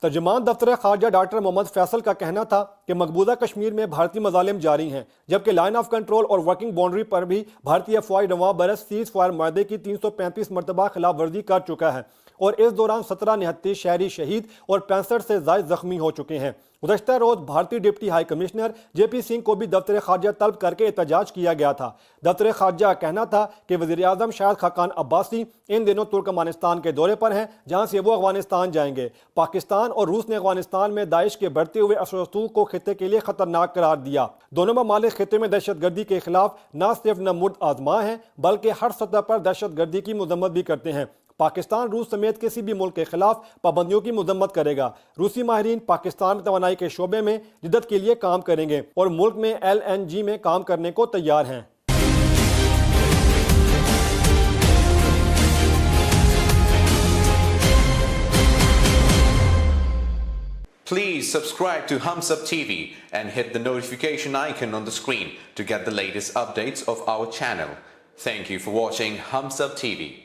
तर्जुमान दफ्तर खारजा डॉक्टर मोहम्मद फैसल का कहना था कि मकबूजा कश्मीर में भारतीय मजालिम जारी हैं, जबकि लाइन ऑफ कंट्रोल और वर्किंग बाउंड्री पर भी भारतीय अफवाज नवा बरस सीज फायर माहे की 335 मरतबा खिलाफ वर्जी कर चुका है और इस दौरान 17 निहत्ती शहरी शहीद और 65 से ज्यादा जख्मी हो चुके हैं। गुज़श्ता रोज भारतीय deputy high commissioner JP Singh को भी दफ्तर खारजा तलब करके एहतजाज किया गया था। दफ्तर खारजा कहना था कि वज़ीर आज़म शाहिद खाकान अब्बासी इन दिनों तुर्कमानिस्तान के दौरे पर हैं, जहां से वो अफगानिस्तान जाएंगे। पाकिस्तान और रूस ने अफगानिस्तान में दाइश के बढ़ते हुए असरसूख को खिते के लिए खतरनाक करार दिया। दोनों ममालिक खिते में दहशतगर्दी के खिलाफ न सिर्फ नमुर्द आजमा है बल्कि हर सतह पर दहशतगर्दी की मजम्मत भी करते हैं। पाकिस्तान रूस समेत किसी भी मुल्क के खिलाफ पाबंदियों की मजम्मत करेगा। रूसी माहिरीन पाकिस्तान में तवानाई के शोबे में जिद्दत के लिए काम करेंगे और मुल्क में LNG में काम करने को तैयार हैं। Please subscribe to Humsub TV and hit the notification icon on the screen to get the latest updates of our channel. Thank you for watching Humsub TV.